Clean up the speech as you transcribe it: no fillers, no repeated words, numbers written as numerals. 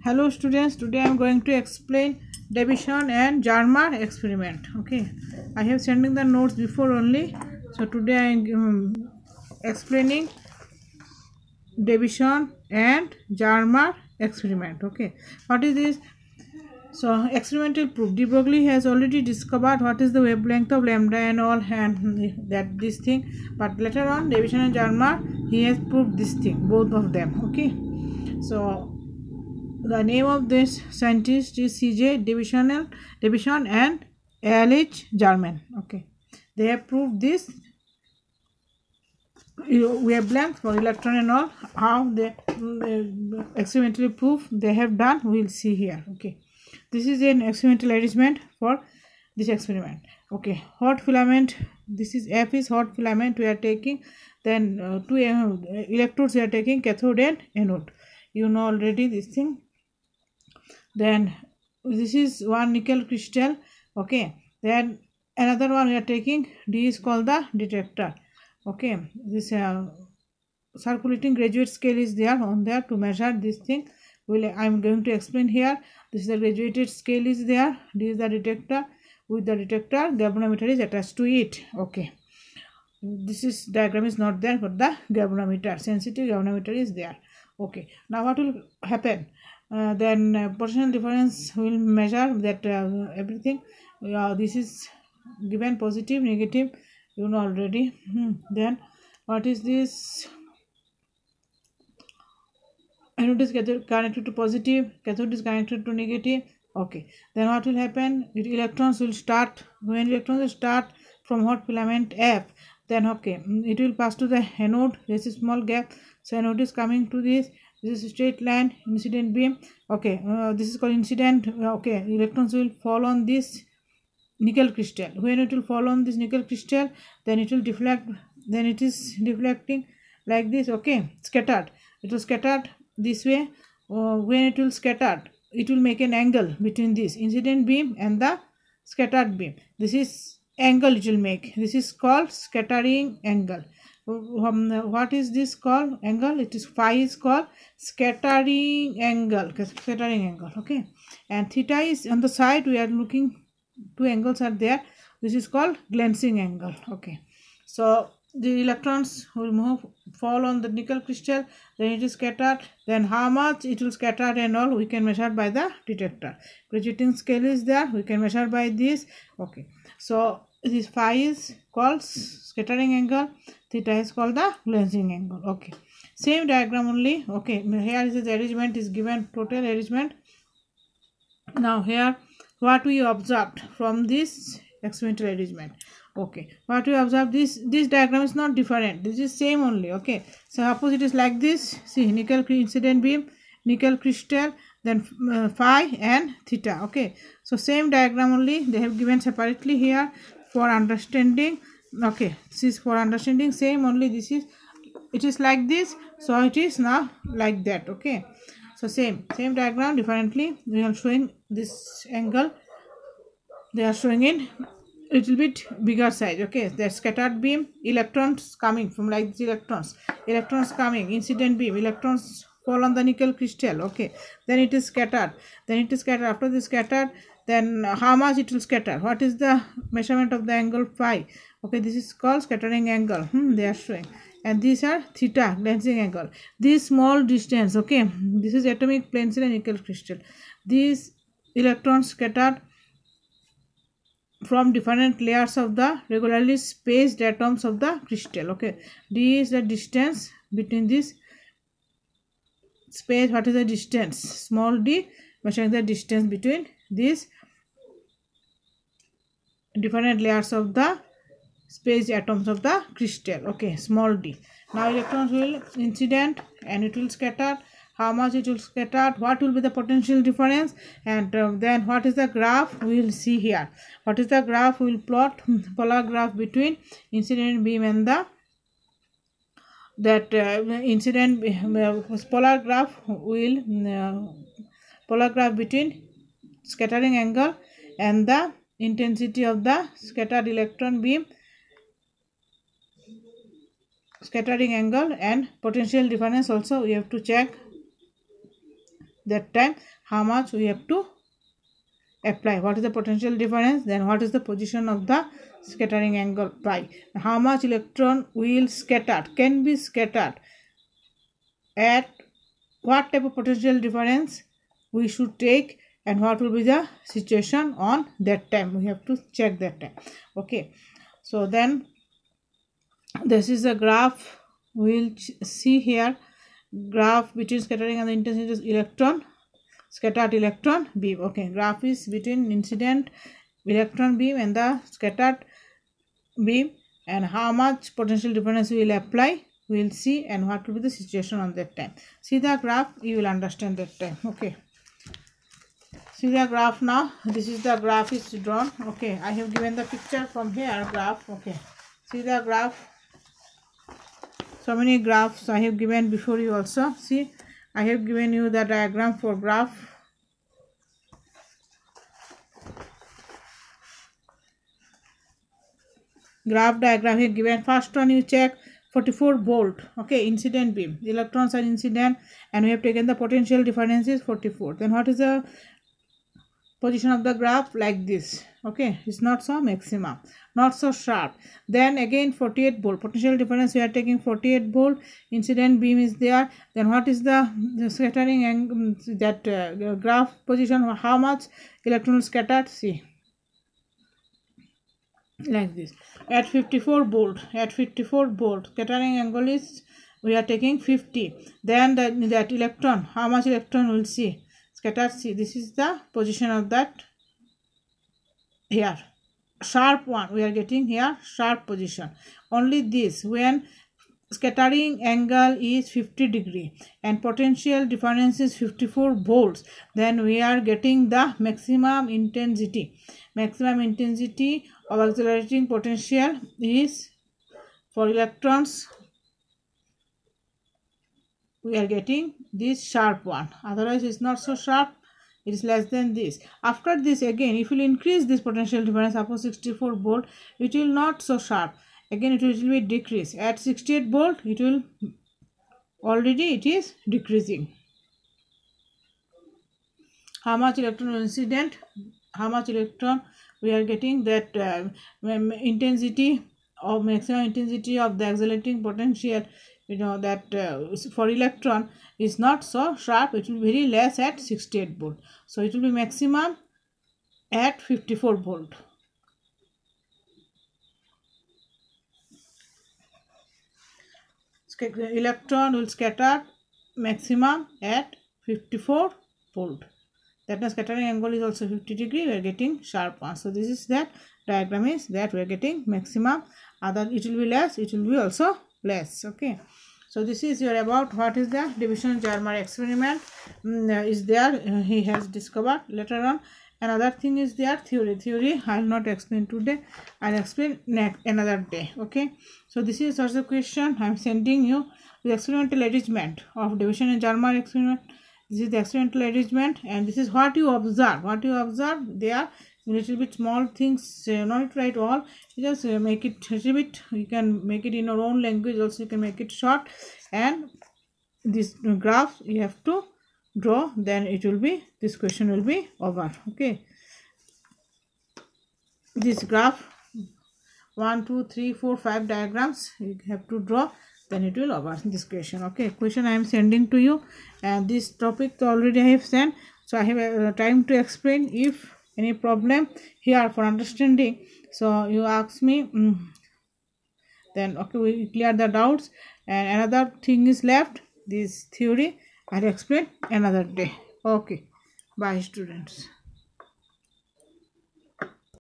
Hello students, today I am going to explain Davison and Jarmar experiment. Okay, I have sending the notes before only. So today I am explaining Davison and Jarmar experiment. Okay, what is this? So experimental proof. De Broglie has already discovered what is the wavelength of lambda and all, and that this thing. But later on, Davison and Jarmar, he has proved this thing, both of them. Okay, so the name of this scientist is C.J. Davison and A.L.H. Jarman. Okay, they have proved this wavelength for electron and all. How they experimentally prove they have done, we will see here. Okay, this is an experimental arrangement for this experiment. Okay, hot filament. This is F is hot filament we are taking. Then two electrodes we are taking, cathode and anode. You know already this thing. Then this is one nickel crystal. Okay, then another one we are taking, D is called the detector. Okay, this circulating graduate scale is there on there to measure this thing. I am going to explain here. This is the graduated scale is there. D is the detector. With the detector, galvanometer is attached to it. Okay, this is diagram is not there, but the galvanometer, sensitive galvanometer is there. Okay, now what will happen? Then potential difference will measure that everything. This is given positive, negative, you know already. Then what is this? Anode is connected to positive, cathode is connected to negative. Okay, then what will happen? Electrons will start. When electrons will start from hot filament F, then okay, it will pass to the anode. There is a small gap, so anode is coming to this. This is straight line, incident beam. Okay, this is called incident. Okay, electrons will fall on this nickel crystal. When it will fall on this nickel crystal, then it will deflect. Then it is deflecting like this. Okay, scattered. It was scattered this way. When it will scattered, it will make an angle between this incident beam and the scattered beam. This is angle it will make. This is called scattering angle. What is this called? Angle. It is phi is called scattering angle. Scattering angle. Okay, and theta is on the side. We are looking, two angles are there. This is called glancing angle. Okay, so the electrons will fall on the nickel crystal, then it is scattered. Then how much it will scatter and all we can measure by the detector. Graduating scale is there, we can measure by this. Okay, so this phi is called scattering angle, theta is called the glancing angle. Okay, same diagram only. Okay, here is the arrangement is given, total arrangement. Now here what we observed from this experimental arrangement. Okay, what we observe, this diagram is not different, this is same only. Okay, so suppose it is like this. See, nickel incident beam, nickel crystal, then phi and theta. Okay, so same diagram only, they have given separately here for understanding. Okay, this is for understanding, same only. This is, it is like this, so it is now like that. Okay, so same diagram, differently we are showing this angle, they are showing in little bit bigger size. Okay, that scattered beam, electrons coming from like this, electrons coming, incident beam, electrons fall on the nickel crystal. Okay, then it is scattered, after this scattered, then how much it will scatter, what is the measurement of the angle phi. Okay, this is called scattering angle. They are showing, and these are theta, glancing angle. This small distance, okay, this is atomic pencil and nickel crystal. These electrons scattered from different layers of the regularly spaced atoms of the crystal. Okay, d is the distance between this space. What is the distance? Small d, measuring the distance between these different layers of the spaced atoms of the crystal. Okay, small d. Now electrons will incident and it will scatter. How much it will scatter, what will be the potential difference, and then what is the graph we will see here. What is the graph? We will plot polar graph between incident beam and the incident polar graph will polar graph between scattering angle and the intensity of the scattered electron beam, scattering angle and potential difference also we have to check. that time how much we have to apply, what is the potential difference, then what is the position of the scattering angle pi, how much electron will scattered, can be scattered, at what type of potential difference we should take, and what will be the situation on that time. We have to check that time. Okay, so then this is a graph. We'll see here graph between scattering and the intensity electron, scattered electron beam. Okay, graph is between incident electron beam and the scattered beam, and how much potential difference we will apply, we will see, and what will be the situation on that time. See the graph, you will understand that time. Okay, see the graph now. This is the graph is drawn. Okay, I have given the picture from here, graph. Okay, see the graph. So many graphs I have given before you also. See, I have given you the diagram for graph. Graph diagram here given. First one you check 44 volt. Okay, incident beam. The electrons are incident, and we have taken the potential difference is 44. Then what is the position of the graph? Like this. Okay, it's not so maximum, not so sharp. Then again 48 volt potential difference, we are taking 48 volt, incident beam is there. Then what is the scattering angle, that graph position, how much electron scattered? See, like this, at 54 volt, at 54 volt scattering angle is, we are taking 50. Then that electron, how much electron will see scattered? See, this is the position of that here, sharp one we are getting here, sharp position. Only this, when scattering angle is 50 degree and potential difference is 54 volts, then we are getting the maximum intensity. Maximum intensity of accelerating potential is, for electrons we are getting this sharp one, otherwise it's not so sharp, it is less than this. After this, again if you will increase this potential difference, suppose 64 volt, it will not so sharp, again it will be decrease. At 68 volt it will, already it is decreasing. How much electron incident, how much electron we are getting, that intensity of maximum intensity of the accelerating potential, you know, that for electron is not so sharp, it will be very less at 68 volt. So it will be maximum at 54 volt. Electron will scatter maximum at 54 volt. That means scattering angle is also 50 degree, we are getting sharp one. So this is that diagram is that we are getting maximum, other it will be less, it will be also less. Okay, so this is your about what is the Division-Germer experiment is there, he has discovered later on. Another thing is their theory I will not explain today, I will explain another day. Okay, so this is also a question I am sending you, the experimental arrangement of Division-Germer experiment. This is the experimental arrangement, and this is what you observe. What you observe, they are little bit small things, not write all, just make it a little bit, you can make it in your own language also, you can make it short, and this graph you have to draw, then it will be, this question will be over. Okay, this graph 1 2 3 4 5 diagrams you have to draw, then it will over this question. Okay, question I am sending to you, and this topic already I have sent, so I have time to explain. If any problem here for understanding, so you ask me, then okay, we clear the doubts. And another thing is left, this theory I'll explain another day. Okay, bye students.